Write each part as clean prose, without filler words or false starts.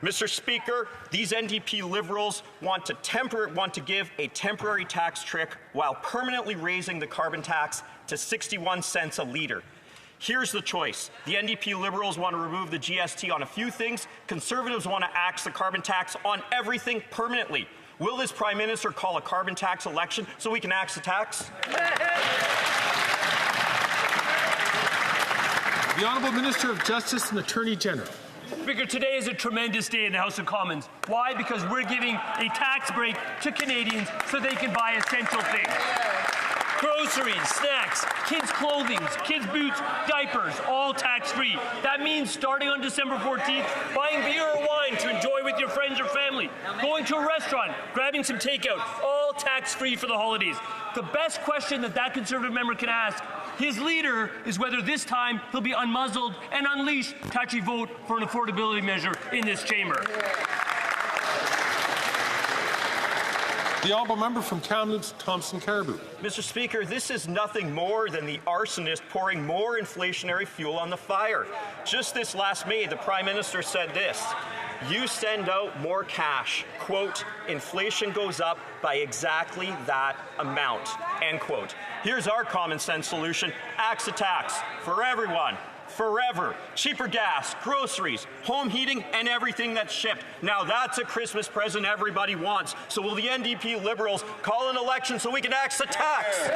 Mr. Speaker, these NDP Liberals want to give a temporary tax trick while permanently raising the carbon tax to 61 cents a litre. Here's the choice. The NDP Liberals want to remove the GST on a few things. Conservatives want to axe the carbon tax on everything permanently. Will this Prime Minister call a carbon tax election so we can axe the tax? The Honourable Minister of Justice and Attorney General. Speaker, today is a tremendous day in the House of Commons. Why? Because we're giving a tax break to Canadians so they can buy essential things. Groceries, snacks, kids' clothing, kids' boots, diapers, all tax-free. That means starting on December 14th, buying beer or wine to enjoy with your friends or family, going to a restaurant, grabbing some takeout, all tax-free for the holidays. The best question that Conservative member can ask his leader is whether this time he'll be unmuzzled and unleashed to actually vote for an affordability measure in this chamber. The honourable member from Kamloops, Thompson Caribou. Mr. Speaker, this is nothing more than the arsonist pouring more inflationary fuel on the fire. Just this last May, the Prime Minister said this: "You send out more cash. Quote, inflation goes up by exactly that amount." End quote. Here's our common sense solution: axe the tax for everyone. Forever. Cheaper gas, groceries, home heating, and everything that's shipped. Now that's a Christmas present everybody wants. So will the NDP Liberals call an election so we can axe the tax?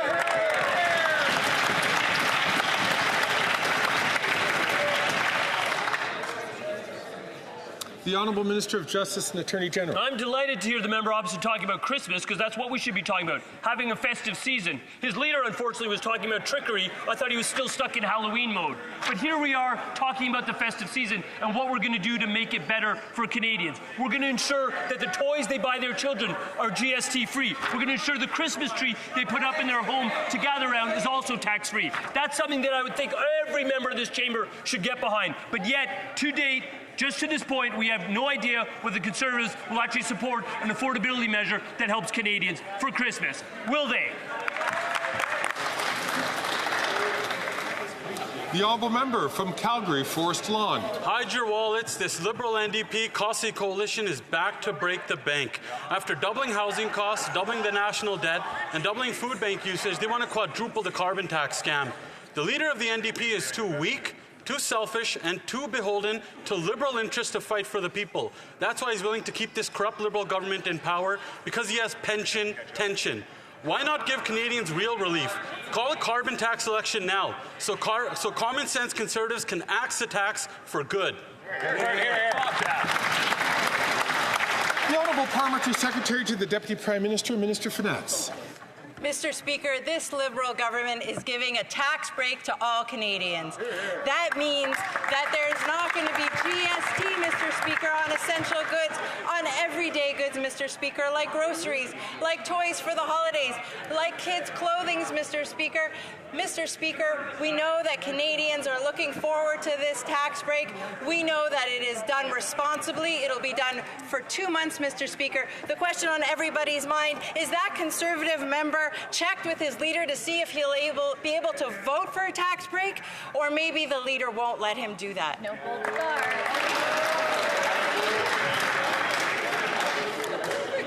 The Honourable Minister of Justice and Attorney General. I'm delighted to hear the member opposite talking about Christmas, because that's what we should be talking about, having a festive season. His leader, unfortunately, was talking about trickery. I thought he was still stuck in Halloween mode. But here we are talking about the festive season and what we're going to do to make it better for Canadians. We're going to ensure that the toys they buy their children are GST-free. We're going to ensure the Christmas tree they put up in their home to gather around is also tax-free. That's something that I would think every member of this chamber should get behind. But yet, to date, just to this point, we have no idea whether the Conservatives will actually support an affordability measure that helps Canadians for Christmas. Will they? The honourable member from Calgary, Forest Lawn. Hide your wallets. This Liberal NDP costly coalition is back to break the bank. After doubling housing costs, doubling the national debt, and doubling food bank usage, they want to quadruple the carbon tax scam. The leader of the NDP is too weak, too selfish, and too beholden to Liberal interests to fight for the people. That's why he's willing to keep this corrupt Liberal government in power, because he has pension tension. Why not give Canadians real relief? Call a carbon tax election now, so common sense Conservatives can axe the tax for good. The Honourable Parliamentary Secretary to the Deputy Prime Minister, Minister of Finance. Mr. Speaker, this Liberal government is giving a tax break to all Canadians. That means that there's not going to be GST, Mr. Speaker, on essential goods, on everyday goods, Mr. Speaker, like groceries, like toys for the holidays, like kids' clothing, Mr. Speaker. Mr. Speaker, we know that Canadians are looking forward to this tax break. We know that it is done responsibly. It'll be done for 2 months, Mr. Speaker. The question on everybody's mind is that Conservative member checked with his leader to see if he'll be able to vote for a tax break, or maybe the leader won't let him do that. No holds barred.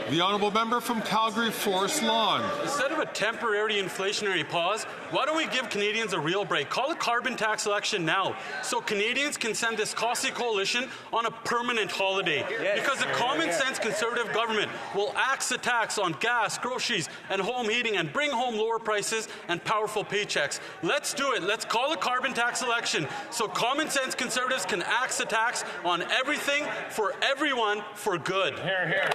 The honourable member from Calgary, Forest Lawn. Instead of a temporary inflationary pause, why don't we give Canadians a real break? Call a carbon tax election now, so Canadians can send this costly coalition on a permanent holiday. Because a common sense Conservative government will axe the tax on gas, groceries, and home heating, and bring home lower prices and powerful paychecks. Let's do it. Let's call a carbon tax election, so common sense Conservatives can axe the tax on everything for everyone for good. Hear, hear.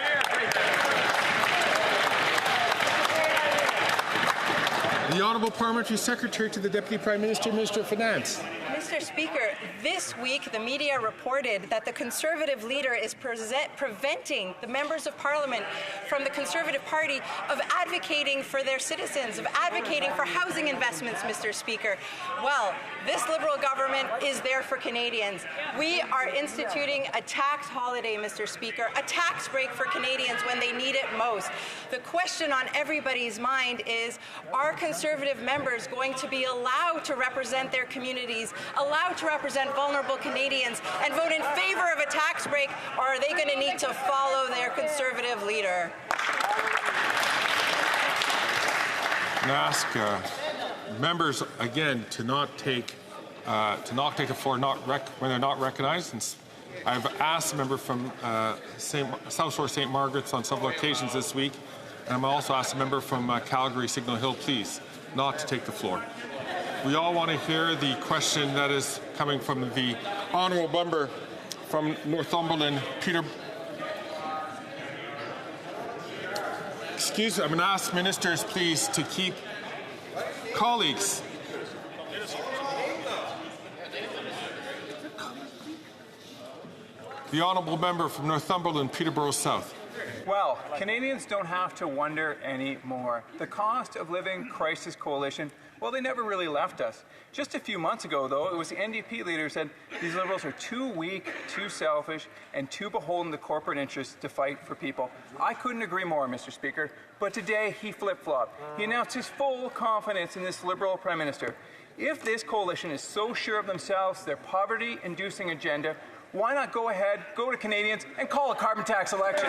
The Honourable Parliamentary Secretary to the Deputy Prime Minister, Minister of Finance. Mr. Speaker, this week the media reported that the Conservative leader is preventing the members of Parliament from the Conservative Party of advocating for their citizens, of advocating for housing investments, Mr. Speaker. Well, this Liberal government is there for Canadians. We are instituting a tax holiday, Mr. Speaker, a tax break for Canadians when they need it most. The question on everybody's mind is, are Conservative members going to be allowed to represent their communities allowed to represent vulnerable Canadians, and vote in favour of a tax break, or are they going to need to follow their Conservative leader? And ask members again to not take the floor when they're not recognized. And I've asked a member from South Shore St. Margaret's on several occasions this week, and I'm also asked a member from Calgary Signal Hill, please, not to take the floor. We all want to hear the question that is coming from the honourable member from Northumberland, Peter. Excuse me, I'm going to ask ministers, please, to keep colleagues. The honourable member from Northumberland, Peterborough South. Well, Canadians don't have to wonder anymore. The Cost of Living Crisis Coalition, well, they never really left us. Just a few months ago, though, it was the NDP leader who said these Liberals are too weak, too selfish, and too beholden to corporate interests to fight for people. I couldn't agree more, Mr. Speaker. But today, he flip-flopped. He announced his full confidence in this Liberal Prime Minister. If this coalition is so sure of themselves, their poverty-inducing agenda, why not go ahead, go to Canadians, and call a carbon tax election?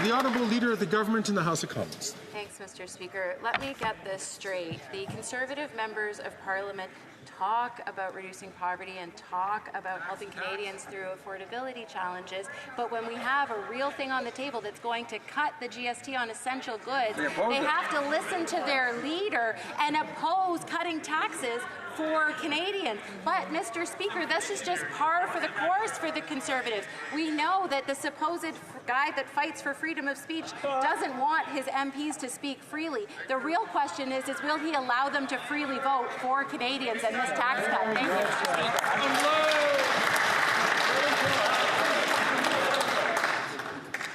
The Honourable Leader of the Government in the House of Commons. Thanks, Mr. Speaker. Let me get this straight. The Conservative members of Parliament talk about reducing poverty and talk about helping Canadians through affordability challenges, but when we have a real thing on the table that's going to cut the GST on essential goods, they have to listen to their leader and oppose cutting taxes for Canadians. But, Mr. Speaker, this is just par for the course for the Conservatives. We know that the supposed guy that fights for freedom of speech doesn't want his MPs to speak freely. The real question is will he allow them to freely vote for Canadians and this tax cut? Thank you, Mr. Speaker.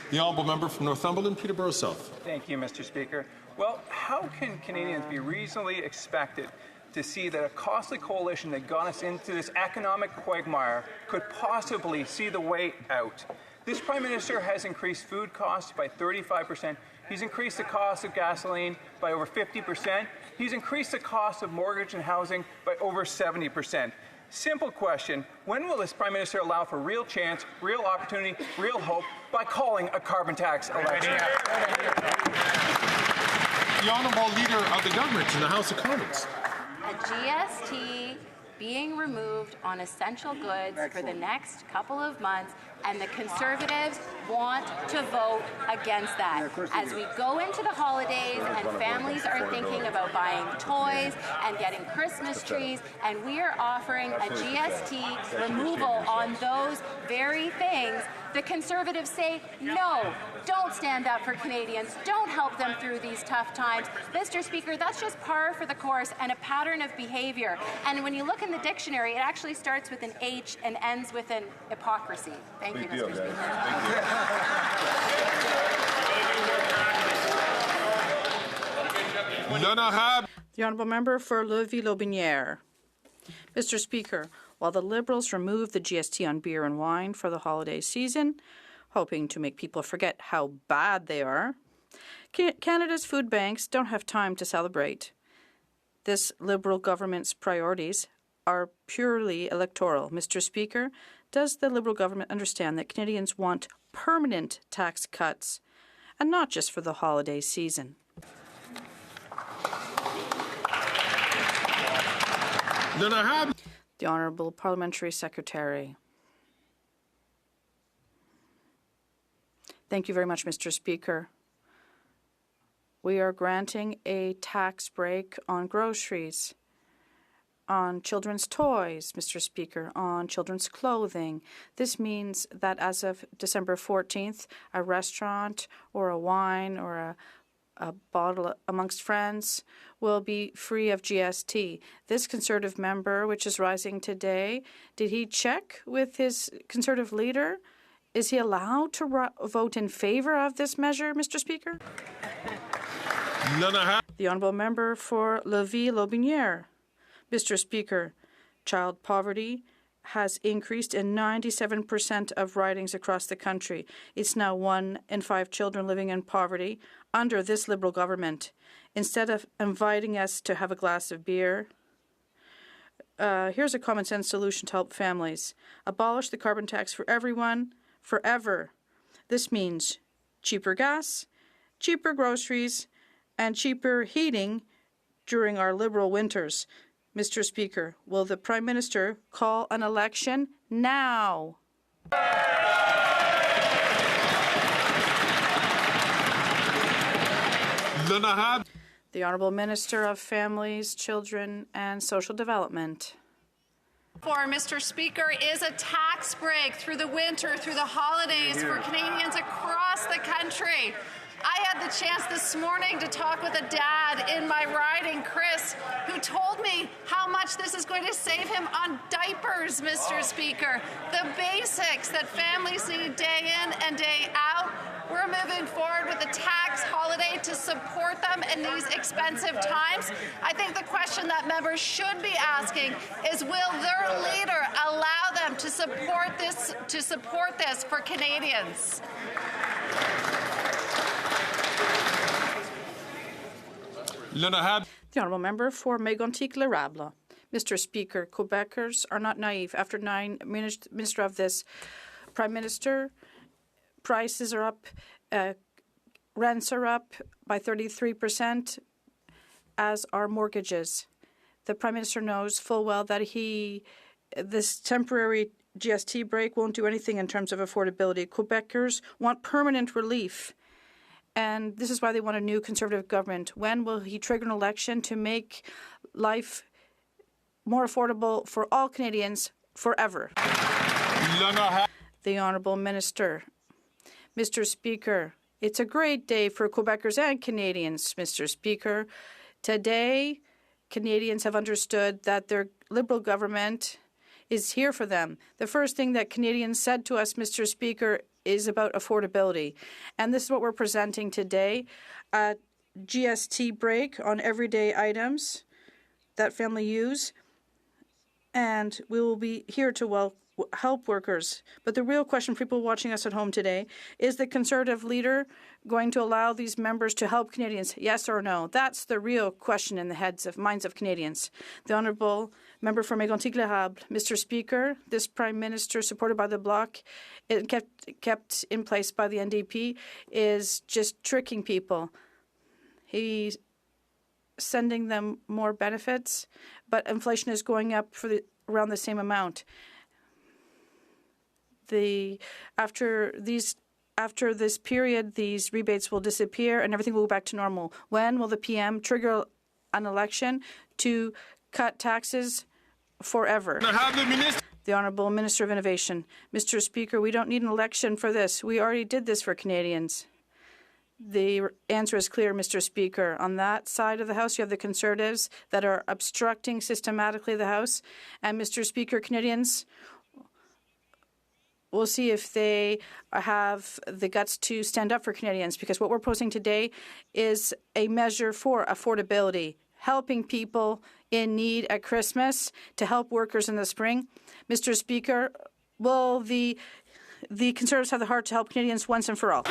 The honourable member from Northumberland, Peterborough South. Thank you, Mr. Speaker. Well, how can Canadians be reasonably expected to see that a costly coalition that got us into this economic quagmire could possibly see the way out? This Prime Minister has increased food costs by 35%. He's increased the cost of gasoline by over 50%. He's increased the cost of mortgage and housing by over 70%. Simple question, when will this Prime Minister allow for real chance, real opportunity, real hope by calling a carbon tax election? The Honourable Leader of the Government in the House of Commons. A GST being removed on essential goods for the next couple of months, and the Conservatives want to vote against that. As we go into the holidays and families are thinking about buying toys and getting Christmas trees, and we are offering a GST removal on those very things, the Conservatives say, no, don't stand up for Canadians, don't help them through these tough times. Mr. Speaker, that's just par for the course and a pattern of behavior. And when you look in the dictionary, it actually starts with an H and ends with an hypocrisy. Thank you, Mr. Speaker. The honourable member for Levis-Lotbinière. Mr. Speaker, while the Liberals removed the GST on beer and wine for the holiday season, hoping to make people forget how bad they are, Canada's food banks don't have time to celebrate. This Liberal government's priorities are purely electoral. Mr. Speaker, does the Liberal government understand that Canadians want permanent tax cuts and not just for the holiday season? Then I have the Honourable Parliamentary Secretary. Thank you very much, Mr. Speaker. We are granting a tax break on groceries, on children's toys, Mr. Speaker, on children's clothing. This means that as of December 14th, a restaurant or a wine or a bottle amongst friends will be free of GST. This Conservative member, which is rising today, did he check with his Conservative leader? Is he allowed to vote in favour of this measure, Mr. Speaker? The honourable member for Levis-Lotbinière. Mr. Speaker, child poverty has increased in 97% of ridings across the country. It's now 1 in 5 children living in poverty under this Liberal government. Instead of inviting us to have a glass of beer, here's a common sense solution to help families. Abolish the carbon tax for everyone, forever. This means cheaper gas, cheaper groceries, and cheaper heating during our Liberal winters. Mr. Speaker, will the Prime Minister call an election now? The Honourable Minister of Families, Children and Social Development. For Mr. Speaker is a tax break through the winter, through the holidays for Canadians across the country. I had the chance this morning to talk with a dad in my riding, Chris, who told me how much this is going to save him on diapers, Mr. Speaker. The basics that families need day in and day out. We're moving forward with a tax holiday to support them in these expensive times. I think the question that members should be asking is, will their leader allow them to support this for Canadians? The Honourable Member for Mégantic-Lérable. Mr. Speaker, Quebecers are not naive. After 9 minister of this Prime Minister, prices are up, rents are up by 33%, as are mortgages. The Prime Minister knows full well that this temporary GST break won't do anything in terms of affordability. Quebecers want permanent relief. And this is why they want a new Conservative government. When will he trigger an election to make life more affordable for all Canadians forever? The Honourable Minister. Mr. Speaker, it's a great day for Quebecers and Canadians, Mr. Speaker. Today, Canadians have understood that their Liberal government is here for them. The first thing that Canadians said to us, Mr. Speaker, is about affordability. And this is what we're presenting today. A GST break on everyday items that family use. And we will be here to help workers. But the real question for people watching us at home today, is the Conservative leader going to allow these members to help Canadians, yes or no? That's the real question in the minds of Canadians. The Honourable Member for Mégantic-Lérable. Mr. Speaker, this Prime Minister, supported by the Bloc, kept in place by the NDP, is just tricking people. He's sending them more benefits, but inflation is going up for around the same amount. After this period, these rebates will disappear and everything will go back to normal. When will the PM trigger an election to cut taxes forever? The Honourable Minister of Innovation. Mr. Speaker, we don't need an election for this. We already did this for Canadians. The answer is clear, Mr. Speaker. On that side of the House, you have the Conservatives that are obstructing systematically the House. And, Mr. Speaker, Canadians we'll see if they have the guts to stand up for Canadians, because what we're proposing today is a measure for affordability, helping people in need at Christmas, to help workers in the spring. Mr. Speaker, will the Conservatives have the heart to help Canadians once and for all?